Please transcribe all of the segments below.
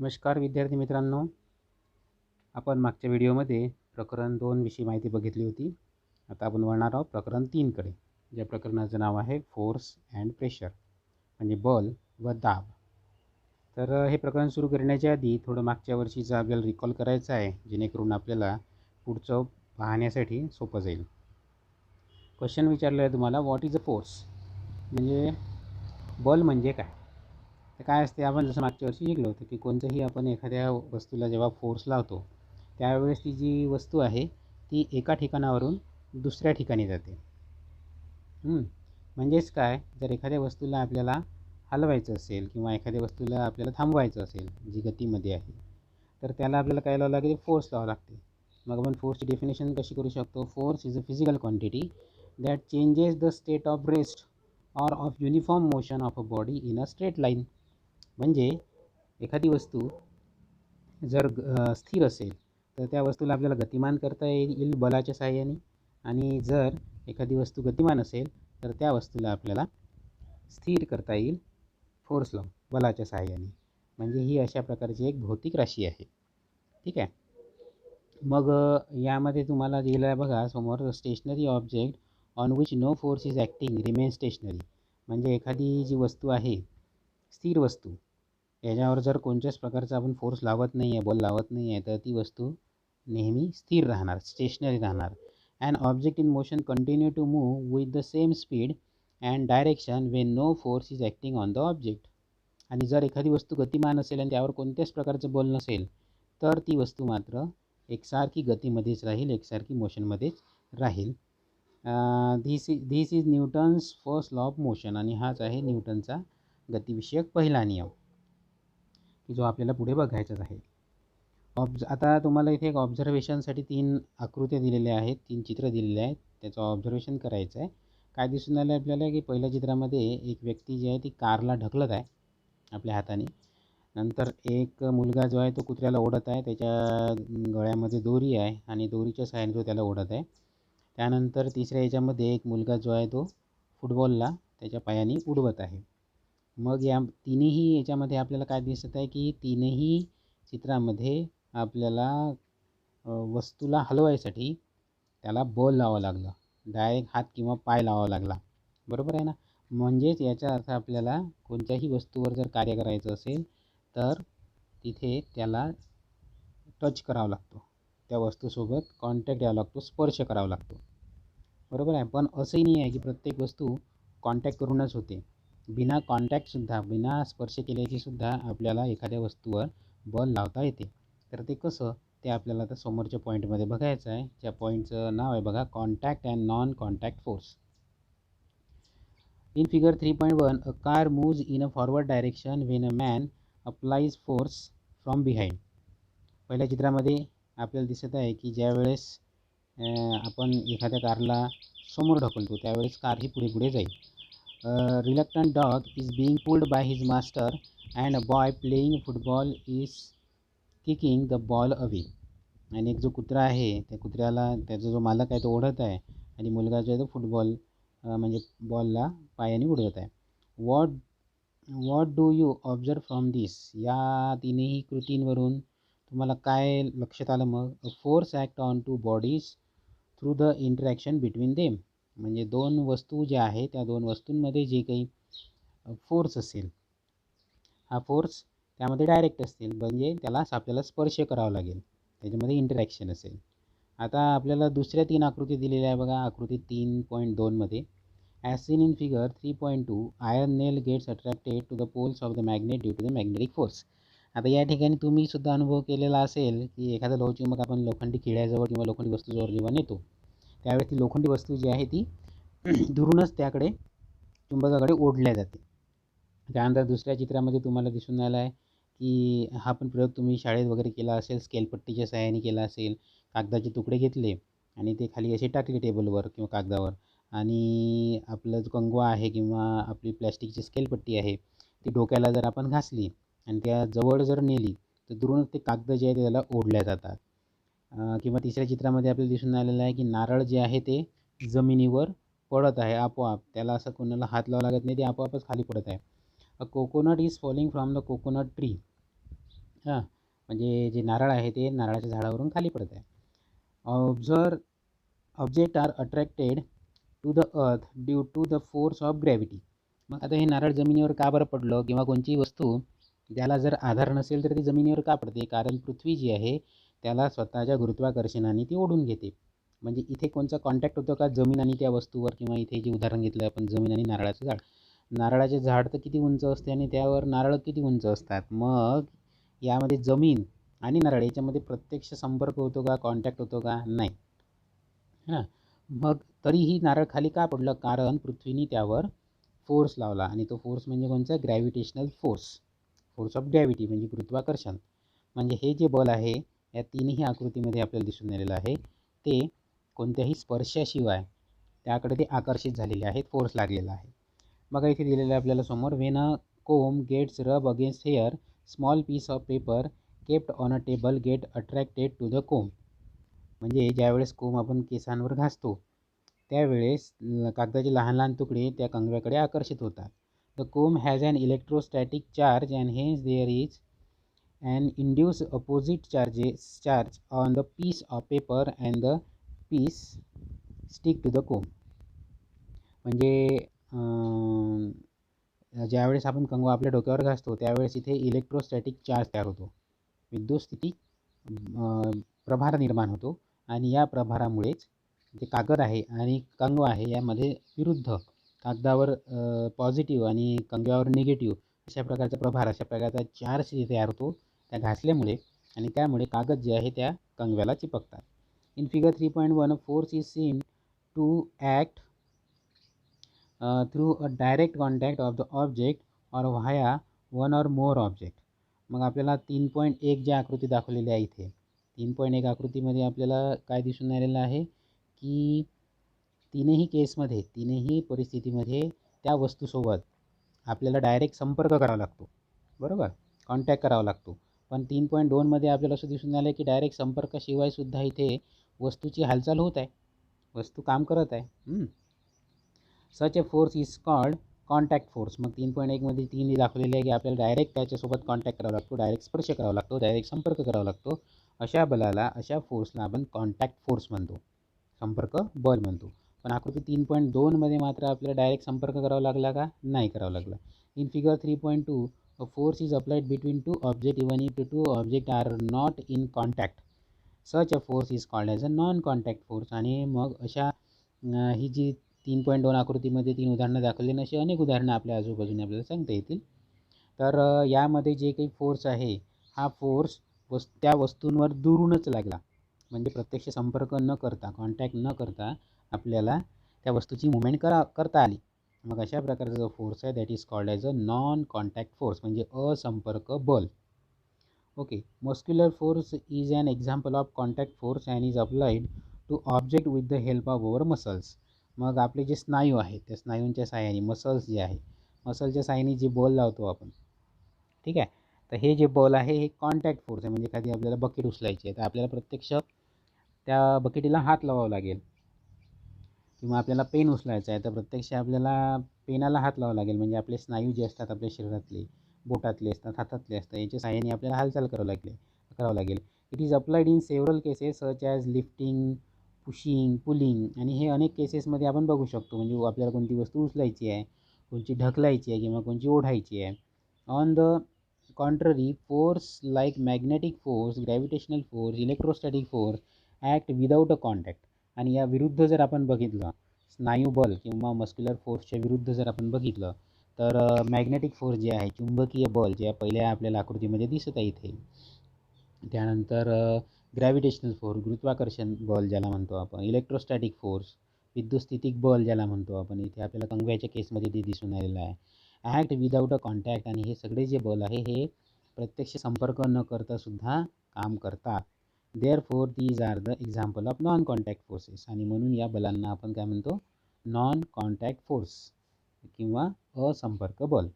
नमस्कार विद्यार्थी मित्रांनो, आपण मागच्या व्हिडिओमध्ये प्रकरण 2 विषयी माहिती बघितली होती. आता आपण वळणार आहोत प्रकरण 3 कडे. ज्या प्रकरणाचं नाव आहे फोर्स अँड प्रेशर, म्हणजे बल व दाब. तर हे प्रकरण सुरू करण्याच्या आधी थोडं मागच्या वर्षीचं आपल्याला रिकॉल करायचं आहे, जेणेकरून आपल्याला पुढचं पाहण्यासाठी सोपं जाईल. क्वेश्चन विचारलं आहे तुम्हाला, व्हॉट इज अ फोर्स, म्हणजे बल म्हणजे काय. तर काय असते, आपण जसं मागच्या वर्षी शिकलो होतं की कोणतंही आपण एखाद्या वस्तूला जेव्हा फोर्स लावतो त्यावेळेस ती जी वस्तू आहे ती एका ठिकाणावरून दुसऱ्या ठिकाणी जाते. म्हणजेच काय, जर एखाद्या वस्तूला आपल्याला हलवायचं असेल किंवा एखाद्या वस्तूला आपल्याला थांबवायचं असेल जी गतीमध्ये आहे, तर त्याला आपल्याला काय लावावं लागेल, फोर्स लावावं लागते. मग आपण फोर्सची डेफिनेशन कशी करू शकतो, force is a physical quantity that changes the state of rest or of uniform motion of a body in a straight line. म्हणजे एखादी वस्तू जर स्थिर असेल तर त्या वस्तूला आपल्याला गतिमान करता येईल बलाच्या सहाय्याने, आणि जर एखादी वस्तू गतिमान असेल तर त्या वस्तूला आपल्याला स्थिर करता येईल फोर्स लावून, बलाच्या सहाय्याने. म्हणजे ही अशा प्रकारची एक भौतिक राशी आहे. ठीक आहे. मग यामध्ये तुम्हाला दिलं आहे बघा समोर, stationary object on which no force is acting remain stationary. म्हणजे एखादी जी वस्तू आहे, स्थिर वस्तू, याच्यावर जर कोणत्याच प्रकारचा आपण फोर्स लावत नाही आहे, बल लावत नाही आहे, तर ती वस्तू नेहमी स्थिर राहणार, स्टेशनरी राहणार. And object in motion continue to move with the same speed and direction when no force is acting on the object. आणि जर एखादी वस्तू गतिमान असेल आणि त्यावर कोणत्याच प्रकारचं बल नसेल तर ती वस्तू मात्र एकसारखी गतीमध्येच राहील, एकसारखी मोशनमध्येच राहील. This is Newton's first law of motion. आणि हाच आहे न्यूटनचा गतिविषयक पहिला नियम, की जो आपल्याला पुढे बघायचाच आहे. आता तुम्हाला इथे एक ऑब्झर्वेशनसाठी 3 आकृत्या दिलेल्या आहेत, 3 चित्र दिलेले आहेत, त्याचं ऑब्झर्वेशन करायचं आहे. काय दिसून आलं आपल्याला, की पहिल्या चित्रामध्ये एक व्यक्ती जी आहे ती कारला ढकलत आहे आपल्या हाताने. नंतर एक मुलगा जो आहे तो कुत्र्याला ओढत आहे, त्याच्या गळ्यामध्ये दोरी आहे आणि दोरीच्या सहाय्याने तो त्याला ओढत आहे. त्यानंतर तिसऱ्या याच्यामध्ये एक मुलगा जो आहे तो फुटबॉलला त्याच्या पायाने उडवत आहे. मग या तिन्ही याच्यामध्ये आपल्याला काय दिसत आहे, की तीनही चित्रामध्ये आपल्याला वस्तूला हलवायसाठी त्याला बल लावावं लागलं, डायरेक्ट हात किंवा पाय लावावा लागला. बरोबर आहे ना. म्हणजेच याचा अर्थ आपल्याला कोणत्याही वस्तूवर जर कार्य करायचं असेल तर तिथे त्याला टच करावा लागतो, त्या वस्तूसोबत कॉन्टॅक्ट यावा लागतो, स्पर्श करावा लागतो. बरोबर आहे. पण असंही नाही आहे की प्रत्येक वस्तू कॉन्टॅक्ट करूनच होते. बिना कॉन्टॅक्टसुद्धा, बिना स्पर्श केल्याचीसुद्धा आपल्याला एखाद्या वस्तूवर बल लावता येते. तर ते कसं, ते आपल्याला आता समोरच्या पॉईंटमध्ये बघायचं आहे. त्या पॉईंटचं नाव आहे बघा, contact and non contact force. In figure 3.1 a car moves in a forward direction when a man applies force from behind. पहिल्या चित्रामध्ये आपल्याला दिसत आहे की ज्या वेळेस आपण एखाद्या कारला समोर ढकलतो त्यावेळेस कार ही पुढे पुढे जाईल. Reluctant dog is being pulled by his master and a boy playing football is kicking the ball away. आणि एक जो कुत्रा आहे त्या कुत्र्याला त्याचा जो मालक आहे तो ओढत आहे आणि मुलगा जो आहे तो फुटबॉल म्हणजे बॉलला पायाने उडवत आहे. What do you observe from this. या तिन्ही कृतींवरून तुम्हाला काय लक्षात आलं मग, a force act on two bodies through the interaction between them. म्हणजे दोन वस्तू ज्या आहेत त्या दोन वस्तूंमध्ये जे काही फोर्स असेल, हा फोर्स त्यामध्ये डायरेक्ट असतील, म्हणजे त्याला आपल्याला स्पर्श करावा लागेल, त्याच्यामध्ये इंटरॅक्शन असेल. आता आपल्याला दुसऱ्या 3 आकृती दिलेल्या आहे बघा, आकृती 3.2 मध्ये. As seen in figure 3.2 iron nail gets attracted to the poles of the magnet due to the magnetic force. आता या ठिकाणी तुम्ही सुद्धा अनुभव केलेला असेल की एखादा लोहचुंबक आपण लोखंडी खिळ्याजवळ किंवा लोखंडी वस्तूजवळ जेव्हा नेतो त्यावेळेस ती लोखंडी वस्तू जी आहे ती दुरूनच त्याकडे चुंबकाकडे ओढल्या जाते. त्यानंतर दुसऱ्या चित्रामध्ये तुम्हाला दिसून आला आहे की हा पण प्रयोग तुम्ही शाळेत वगैरे केला असेल, स्केलपट्टीच्या सहाय्याने केला असेल. कागदाचे तुकडे घेतले आणि ते खाली असे टाकले टेबलवर किंवा कागदावर, आणि आपलं जो कंगवा आहे किंवा आपली प्लॅस्टिकची स्केलपट्टी आहे ती डोक्याला जर आपण घासली आणि त्या जवळ जर नेली तर दुरूनच ते कागद जे आहे ते त्याला ओढल्या जातात. किंवा तिसऱ्या चित्रामध्ये आपल्याला दिसून आलेलं आहे की नारळ जे आहे ते जमिनीवर पडत आहे आपोआप, त्याला असं कोणाला हात लावावा लागत नाही, ते आपोआपच खाली पडत आहे. A coconut is falling from the coconut tree. हां, म्हणजे जे नारळ आहे ते नारळाच्या झाडावरून खाली पडत आहे. Observe object are attracted to the earth due to the force of gravity. मग आता हे नारळ जमिनीवर का बरं पडलं किंवा कोणतीही वस्तू त्याला जर आधार नसेल तर ती जमिनीवर का पडते? कारण पृथ्वी जी आहे त्याला स्वतःच्या गुरुत्वाकर्षणाने ती ओढून घेते. म्हणजे इथे कोणचा कॉन्टॅक्ट होतो का जमीन आणि त्या वस्तूवर? किंवा इथे जे उदाहरण घेतलं आपण जमीन आणि नारळाचं झाड. नारळाचे झाड तर किती उंच असते आणि त्यावर नारळ किती उंच असतात. मग यामध्ये जमीन आणि नारळ याच्यामध्ये प्रत्यक्ष संपर्क होतो का? कॉन्टॅक्ट होतो का? नाही. हां, मग तरीही नारळ खाली का पडलं? कारण पृथ्वीने त्यावर फोर्स लावला आणि तो फोर्स म्हणजे कोणचा? Gravitational force. Force of gravity म्हणजे गुरुत्वाकर्षण. म्हणजे हे जे बल आहे या तीनही आकृतीमध्ये आपल्याला दिसून आलेलं आहे ते कोणत्याही स्पर्शाशिवाय त्याकडे ते आकर्षित झालेले आहेत, फोर्स लागलेला आहे. बघा इथे दिलेलं आहे आपल्याला समोर, when a comb gets rub against hair small piece of paper kept on a table get attracted to the comb. म्हणजे ज्यावेळेस कोंब आपण केसांवर घासतो त्यावेळेस कागदाचे लहान लहान तुकडे त्या कंगव्याकडे आकर्षित होतात. The comb has an electrostatic charge and hence there is and induce opposite charge on the piece of paper and the piece stick to the comb. म्हणजे ज्यावेळेस आपण कंगवा आपल्या डोक्यावर घासतो त्यावेळेस इथे इलेक्ट्रोस्टॅटिक चार्ज तयार होतो, विद्युतस्थिती प्रभार निर्माण होतो आणि या प्रभारामुळेच जे कागद आहे आणि कंगवा आहे यामध्ये विरुद्ध कागदावर पॉझिटिव्ह आणि कंगव्यावर निगेटिव्ह अशा प्रकारचा प्रभार, अशा प्रकारचा चार्ज तयार होतो त्या घासल्यामुळे आणि त्यामुळे कागद जे आहे त्या कंगव्याला चिपकतात. In figure 3.1 force is seen to act through a direct contact of the object or via one or more object. मग आपल्याला 3.1 जी आकृती दाखवलेली आहे इथे 3.1 आकृतीमध्ये आपल्याला काय दिसून आलेलं आहे की तीनही केसमध्ये तीनही परिस्थितीमध्ये त्या वस्तूसोबत आपल्याला डायरेक्ट संपर्क करावा लागतो, बरोबर, कॉन्टॅक्ट करावा लागतो. पण 3.2मध्ये आपल्याला असं दिसून आलं की डायरेक्ट संपर्काशिवाय सुद्धा इथे वस्तूची हालचाल होत आहे, वस्तू काम करत आहे. Such a force is called contact force. मग 3.1 मध्ये तीन दाखवलेले आहे की आपल्याला डायरेक्ट त्याच्यासोबत कॉन्टॅक्ट करावा लागतो, डायरेक्ट स्पर्श करावा लागतो, डायरेक्ट संपर्क करावा लागतो. अशा बलाला, अशा फोर्सला आपण कॉन्टॅक्ट फोर्स म्हणतो, संपर्क बल म्हणतो. पण आकृती 3.2मध्ये मात्र आपल्याला डायरेक्ट संपर्क करावा लागला का? नाही करावा लागला. In figure 3.2 a force is applied between two object even if two object are not in contact. Such a force is called as a non contact force. आणि मग अशा ही जी 3.2 आकृतीमध्ये 3 उदाहरणं दाखवली आणि अशी अनेक उदाहरणं आपल्या आजूबाजूने आपल्याला सांगता येतील. तर यामध्ये जे काही फोर्स आहे हा फोर्स त्या वस्तूंवर दुरूनच लागला, म्हणजे प्रत्यक्ष संपर्क न करता, कॉन्टॅक्ट न करता आपल्याला त्या वस्तूची मुवमेंट करता आली. मग अशा प्रकारचा जो फोर्स आहे that is called as a non contact force, म्हणजे असंपर्क बल. Okay, muscular force is an example of contact force and is applied to object with the help of our muscles. मग आपले जे स्नायू आहेत त्या स्नायूंच्या साहाय्याने, मसल्स जे आहे मसलच्या साहाय्याने जे बल लावतो आपण, ठीक आहे, तर हे जे बल आहे हे कॉन्टॅक्ट फोर्स आहे. म्हणजे एखादी आपल्याला बकेट उचलायची आहे तर आपल्याला प्रत्यक्ष त्या बकेटीला हात लावावा लागेल, किंवा आपल्याला पेन उचलायचं आहे तर प्रत्यक्ष आपल्याला पेनाला हात लावावा लागेल. म्हणजे आपले स्नायू जे असतात आपल्या शरीरातले, बोटातले असतात, हातातले असतात, याच्या साहाय्याने आपल्याला हालचाल करावं लागेल. It is applied in several cases such as lifting, pushing, pulling. आणि हे अनेक केसेसमध्ये आपण बघू शकतो. म्हणजे आपल्याला कोणती वस्तू उचलायची आहे, कोणची ढकलायची आहे किंवा कोणची ओढायची आहे. On the contrary force like magnetic force, gravitational force, electrostatic force act without a contact. आणि या विरुद्ध जर आपण बघितलं, स्नायू बल किंवा मस्क्युलर फोर्सच्या विरुद्ध जर आपण बघितलं तर मॅग्नेटिक फोर्स जे आहे, चुंबकीय बल, जे पहिल्या आपल्याला आकृतीमध्ये दिसत आहे इथे, त्यानंतर ग्रॅव्हिटेशनल फोर्स, गुरुत्वाकर्षण बल ज्याला म्हणतो आपण, इलेक्ट्रोस्टॅटिक फोर्स, विद्युतस्थितिक बल ज्याला म्हणतो आपण, इथे आपल्याला कंगव्याच्या केसमध्ये ते दिसून आलेलं आहे. ॲक्ट विदाऊट अ कॉन्टॅक्ट. आणि हे सगळे जे बल आहे हे प्रत्यक्ष संपर्क न करता सुद्धा काम करतात. Therefore these are the example of non contact forces. आणि म्हणून या बलांना आपण काय म्हणतो? नॉन कॉन्टॅक्ट फोर्स किंवा असंपर्क बल.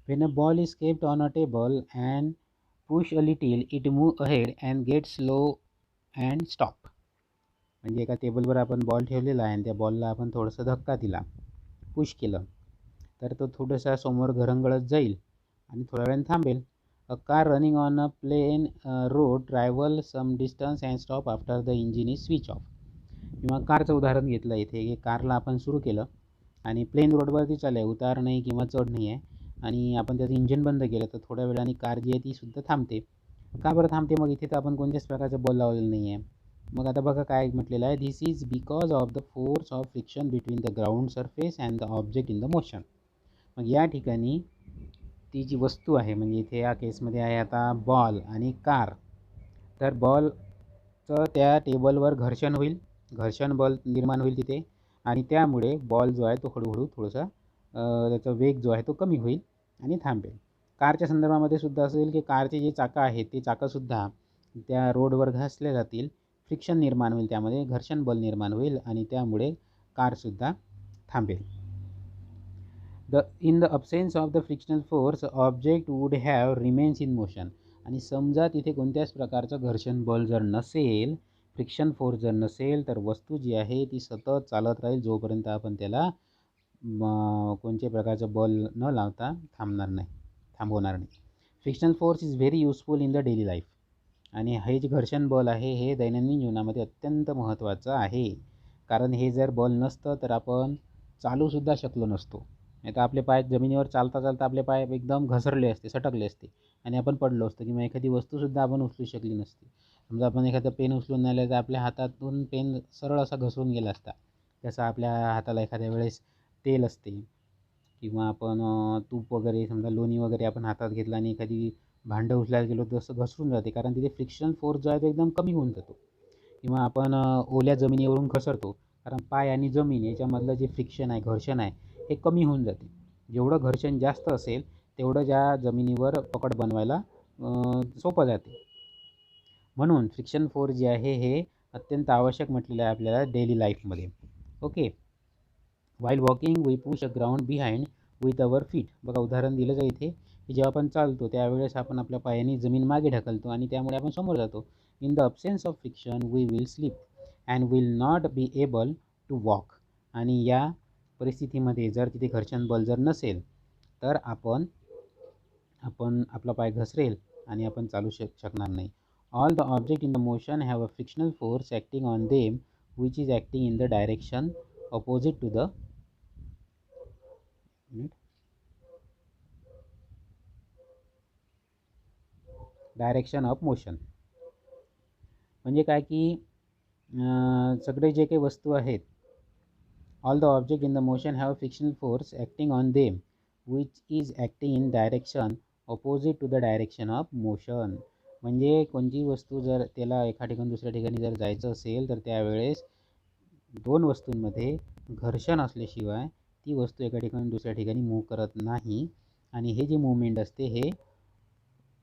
When a ball is kept on a table and push a little it move ahead and get slow and stop. म्हणजे एका टेबलवर आपण बॉल ठेवलेला आहे आणि त्या बॉलला आपण थोडंसं धक्का दिला, पुश केलं, तर तो थोडासा समोर घरंगळत जाईल आणि थोड्या वेळाने थांबेल. A car running on a plane road travel some distance and stop after the engine is switch off. किंवा कारचं उदाहरण घेतलं इथे की कारला आपण सुरू केलं आणि प्लेन रोडवरती चालू आहे, उतार नाही किंवा चढ नाही आहे, आणि आपण त्याचं इंजिन बंद केलं तर थोड्या वेळाने कार जी आहे ती सुद्धा थांबते. का बरं थांबते? मग इथे तर आपण कोणत्याच प्रकारचं बॉल लावलेलं नाही आहे. मग आता बघा काय म्हटलेलं आहे, this is because of the force of friction between the ground surface and the object in the motion. मग या ठिकाणी ती जी वस्तू आहे, म्हणजे इथे या केसमध्ये आहे आता बॉल आणि कार, तर बॉलचं त्या टेबलवर घर्षण होईल, घर्षण बल निर्माण होईल तिथे, आणि त्यामुळे बॉल जो आहे तो हळूहळू थोडासा त्याचा वेग जो आहे तो कमी होईल आणि थांबेल. कारच्या संदर्भामध्ये सुद्धा असेल की कारचे जे चाकं आहेत ते चाकंसुद्धा त्या रोडवर घासले जातील, फ्रिक्शन निर्माण होईल, त्यामध्ये घर्षण बल निर्माण होईल आणि त्यामुळे कारसुद्धा थांबेल. In the absence of the frictional force object would have remains in motion. आणि समजा तिथे कोणत्याच प्रकारचं घर्षण बल जर नसेल, फ्रिक्शन फोर्स जर नसेल, तर वस्तू जी आहे ती सतत चालत राहील जोपर्यंत आपण त्याला कोणत्याही प्रकारचं बल न लावता थांबवणार नाही. Frictional force is very useful in the daily life. आणि हे जे घर्षण बल आहे हे दैनंदिन जीवनामध्ये अत्यंत महत्त्वाचं आहे. कारण हे जर बल नसतं तर आपण चालूसुद्धा शकलो नसतो. नाही तर आपले पाय जमिनीवर चालता चालता आपले पाय एकदम घसरले असते, सटकले असते आणि आपण पडलो असतो, किंवा एखादी वस्तूसुद्धा आपण उचलू शकली नसती. समजा आपण एखादं पेन उचलून नेलं तर आपल्या हातातून पेन सरळ असा घसरून गेला असता. जसं आपल्या हाताला एखाद्या वेळेस तेल असते, किंवा आपण तूप वगैरे, समजा लोणी वगैरे आपण हातात घेतलं आणि एखादी भांडं उचलायला गेलो तर असं घसरून जाते, कारण तिथे फ्रिक्शन फोर्स जो आहे तो एकदम कमी होऊन जातो. किंवा आपण ओल्या जमिनीवरून घसरतो, कारण पाय आणि जमीन याच्यामधलं जे फ्रिक्शन आहे, घर्षण आहे, हे कमी होऊन जाते. जेवढं घर्षण जास्त असेल तेवढं ज्या जमिनीवर पकड बनवायला सोपं जाते. म्हणून फ्रिक्शन फोर्स जे आहे हे अत्यंत आवश्यक म्हटलेलं आहे आपल्याला डेली लाईफमध्ये. Okay. While walking we push a ground behind with our feet. बघा उदाहरण दिलं जाईल इथे की जेव्हा आपण चालतो त्यावेळेस आपण आपल्या पायाने जमीन मागे ढकलतो आणि त्यामुळे आपण समोर जातो. In the absence of friction we will slip and will not be able to walk. आणि या परिस्थितीमध्ये जर तिथे घर्षण बल जर नसेल तर आपण आपला पाय घसरेल आणि आपण चालू शकणार नाही. All the object in the motion have a frictional force acting on them which is acting in the direction opposite to the direction of motion. म्हणजे काय की सगळे जे काही वस्तू आहेत, all the object in the motion have frictional force acting on them which is acting in direction opposite to the direction of motion. म्हणजे कोणतीही वस्तू जर त्याला एका ठिकाणी दुसऱ्या ठिकाणी जर जायचं असेल तर त्यावेळेस दोन वस्तूंमध्ये घर्षण असल्याशिवाय ती वस्तू एका ठिकाणी दुसऱ्या ठिकाणी मूव्ह करत नाही. आणि हे जे मूवमेंट असते हे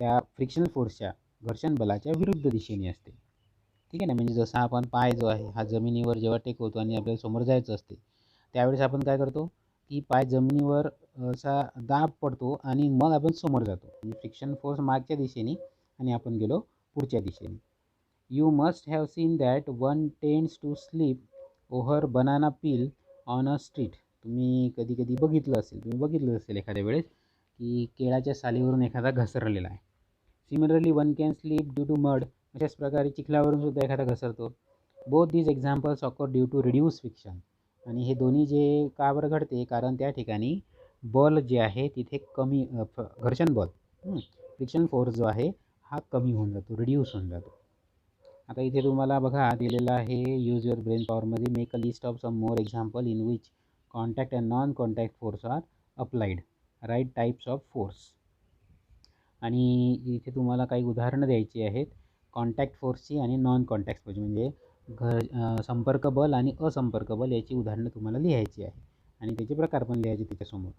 त्या फ्रिक्शनल फोर्सच्या, घर्षण बलाच्या विरुद्ध दिशेने असते. ठीक आहे ना. म्हणजे जसं आपण पाय जो आहे हा जमिनीवर जेव्हा टेकवतो आणि आपल्याला समोर जायचं असते त्यावेळेस आपण काय करतो की पाय जमिनीवर असा दाब पडतो आणि मग आपण समोर जातो. म्हणजे फ्रिक्शन फोर्स मागच्या दिशेने आणि आपण गेलो पुढच्या दिशेने. You must have seen that one tends to slip over banana peel on a street. तुम्ही कधी बघितलं असेल एखाद्या वेळेस की केळाच्या सालीवरून एखादा घसरलेला आहे. Similarly one can slip due to mud. अशाच प्रकारे चिखलावरून सुद्धा एखादा घसरतो. Both these examples occur due to reduce friction. आणि हे दोन्ही जे का बरं घडते, कारण त्या ठिकाणी बल जे आहे तिथे कमी, घर्षण बल, फ्रिक्शन फोर्स जो आहे हा कमी होऊन जातो, रिड्यूस होऊन जातो. आता इथे तुम्हाला बघा दिलेलं आहे, यूज युअर ब्रेन पॉवरमध्ये make a list of some more example in which contact and non contact force are applied. Right types of force. आणि इथे तुम्हाला काही उदाहरणं द्यायची आहेत कॉन्टॅक्ट फोर्सची आणि नॉन कॉन्टॅक्ट फोर्स, म्हणजे संपर्क बल आणि असंपर्क बल याची उदाहरणं तुम्हाला लिहायची आहे आणि त्याचे प्रकार पण लिहायचे त्याच्यासमोर.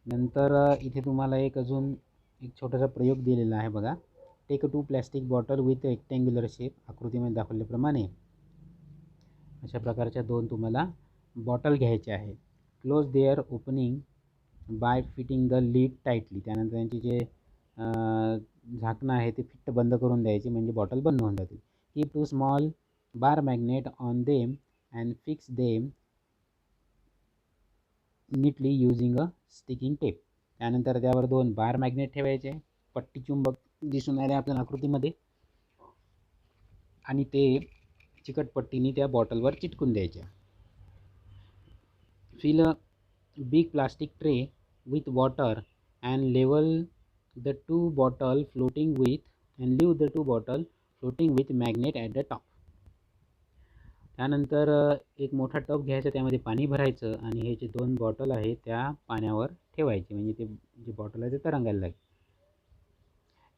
नंतर इथे तुम्हाला अजून एक छोटासा प्रयोग दिलेला आहे बघा. Take a 2 plastic bottle with rectangular shape. आकृतीमध्ये दाखवल्याप्रमाणे अशा प्रकारच्या 2 तुम्हाला बॉटल घ्यायच्या आहेत. Close their opening by fitting the lid tightly. त्यानंतर त्यांची जे झाकणं आहे ते फिट्ट बंद करून द्यायचे, म्हणजे बॉटल बंद होऊन जातील. Keep 2 small bar magnet on them and fix them neatly using a sticking tape. त्यानंतर त्यावर 2 बार मॅग्नेट ठेवायचे, पट्टी चुंबक दिसून आले आपल्याला आकृतीमध्ये, आणि ते चिकट पट्टीने त्या बॉटलवर चिटकून द्यायच्या. Fill a big plastic tray with water and level the two bottle floating with and leave the two bottle floating with magnet at the top. त्यानंतर एक मोठा टब घ्यायचा, त्यामध्ये पाणी भरायचं आणि हे जे 2 बॉटल आहे त्या पाण्यावर ठेवायचे, म्हणजे ते जे बॉटल आहे ते तरंगायला लागेल.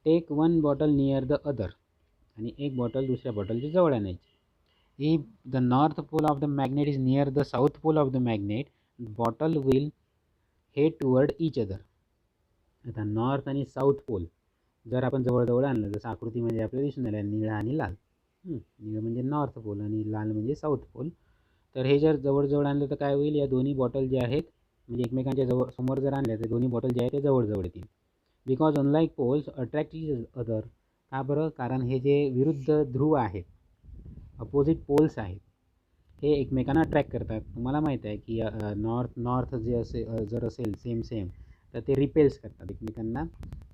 Take 1 bottle near the other, आणि एक बॉटल दुसऱ्या बॉटलच्या जवळ आणायची. If the north pole of the magnet is near the south pole of the magnet, bottle will head toward each other. आता नॉर्थ आणि साऊथ पोल जर आपण जवळजवळ आणलं, जसं आकृतीमध्ये आपल्याला दिसून आलं निळा आणि लाल, निळं म्हणजे नॉर्थ पोल आणि लाल म्हणजे साऊथ पोल, तर हे जर जवळजवळ आणलं तर काय होईल, या दोन्ही बॉटल जे आहेत म्हणजे एकमेकांच्या समोर जर आणल्या तर दोन्ही बॉटल जे आहेत ते जवळजवळ येतील. Because unlike poles attract each other. का बरं? कारण हे जे विरुद्ध ध्रुव आहेत, अपोजिट पोल्स आहेत, हे एकमेकांना अट्रॅक्ट करतात. तुम्हाला माहीत आहे की नॉर्थ जे जर असेल सेम तर ते रिपेल्स करतात,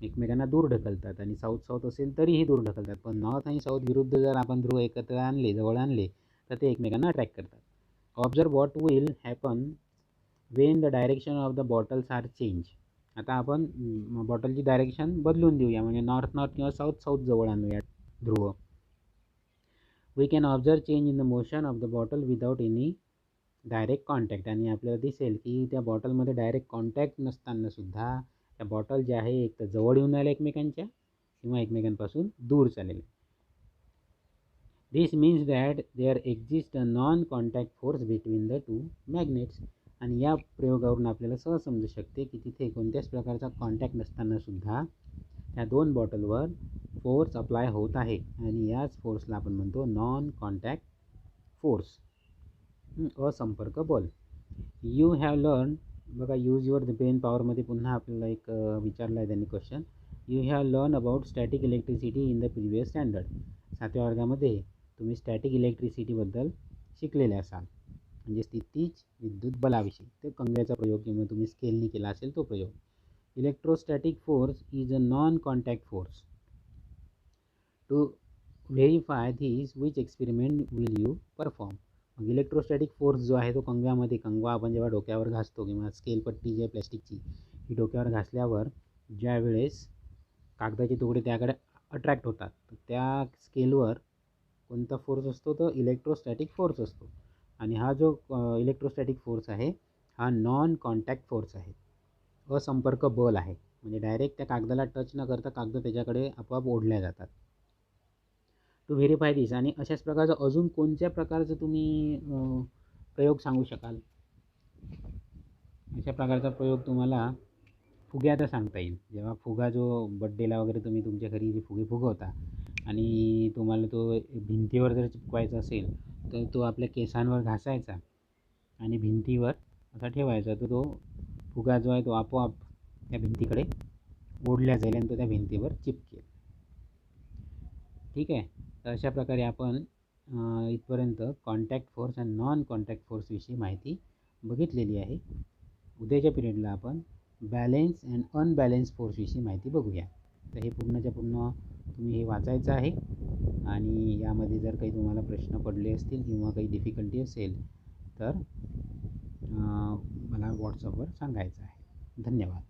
एकमेकांना दूर ढकलतात, आणि साऊथ असेल तरीही दूर ढकलतात. पण नॉर्थ आणि साऊथ विरुद्ध जर आपण ध्रुव एकत्र आणले, जवळ आणले, तर ते एकमेकांना अट्रॅक्ट करतात. Observe what will happen when the direction of the bottles are change. आता आपण बॉटलची डायरेक्शन बदलून देऊया, म्हणजे नॉर्थ किंवा साऊथ जवळ आणूया ध्रुव. We can observe change in the motion of the bottle without any direct contact. आणि आपल्याला दिसेल की त्या बॉटलमध्ये डायरेक्ट कॉन्टॅक्ट नसताना सुद्धा त्या बॉटल ज्या आहे एक तर जवळ येऊन आल्या एकमेकांच्या किंवा एकमेकांपासून दूर चाललेल्या. This means that there exist a non contact force between the two magnets. आणि या प्रयोगावरून आपल्याला सहज समजू शकते की तिथे कोणत्याच प्रकारचा कॉन्टॅक्ट नसताना सुद्धा त्या 2 बॉटलवर फोर्स अप्लाय होत आहे, आणि याच फोर्सला आपण म्हणतो नॉन कॉन्टॅक्ट फोर्स, असंपर्क बल. यू हॅव लर्न, बघा यूज युअर ब्रेन पॉवरमध्ये पुन्हा आपल्याला एक विचारला आहे त्यांनी question. You have learn about static electricity in the previous standard. 7व्या वर्गामध्ये तुम्ही स्टॅटिक इलेक्ट्रिसिटीबद्दल शिकलेले असाल, म्हणजे स्थितीज विद्युत बलाविषयी. ते कंगव्याचा प्रयोग किंवा तुम्ही स्केलनी केला असेल तो प्रयोग. Electrostatic force is a non contact force. To verify this which experiment will you perform. मग इलेक्ट्रोस्टॅटिक फोर्स जो आहे तो कंगवा आपण जेव्हा डोक्यावर घासतो, किंवा स्केलपट्टी जी आहे प्लॅस्टिकची ही डोक्यावर घासल्यावर ज्या वेळेस कागदाचे तुकडे त्याकडे अट्रॅक्ट होतात, तर त्या स्केलवर कोणता फोर्स असतो? तर इलेक्ट्रोस्टॅटिक फोर्स असतो. आणि हा जो इलेक्ट्रोस्टॅटिक फोर्स आहे हा नॉन कॉन्टॅक्ट फोर्स आहे, असंपर्क बल आहे. म्हणजे डायरेक्ट त्या कागदाला टच न करता कागद त्याच्याकडे आपोआप ओढल्या जातात. टू व्हेरीफाय दिस. आणि अशाच प्रकारचं अजून कोणत्या प्रकारचं तुम्ही प्रयोग सांगू शकाल? अशा प्रकारचा प्रयोग तुम्हाला फुग्याचा सांगता येईल. जेव्हा फुगा जो बड्डेला वगैरे तुम्ही तुमच्या घरी जे फुगवता आणि तुम्हाला तो भिंतीवर जर चिपकवायचा असेल तर तो आपल्या केसांवर घासायचा आणि भिंतीवर असा ठेवायचा, तर तो फुगा जो आहे तो आपोआप त्या भिंतीकडे ओढल्या जाईल आणि तो त्या भिंतीवर चिपकेल. ठीक आहे. तर अशा प्रकारे आपण इथपर्यंत कॉन्टॅक्ट फोर्स आणि नॉन कॉन्टॅक्ट फोर्सविषयी माहिती बघितलेली आहे. उद्याच्या पिरियडला आपण बॅलेन्स अँड अनबॅलेन्स फोर्सविषयी माहिती बघूया. तर हे पूर्णच्या पूर्ण तुम्ही हे वाचायचं आहे, आणि यामध्ये जर काही तुम्हाला प्रश्न पडले असतील किंवा काही डिफिकल्टी असेल तर मला व्हॉट्सअपवर सांगायचं आहे. धन्यवाद.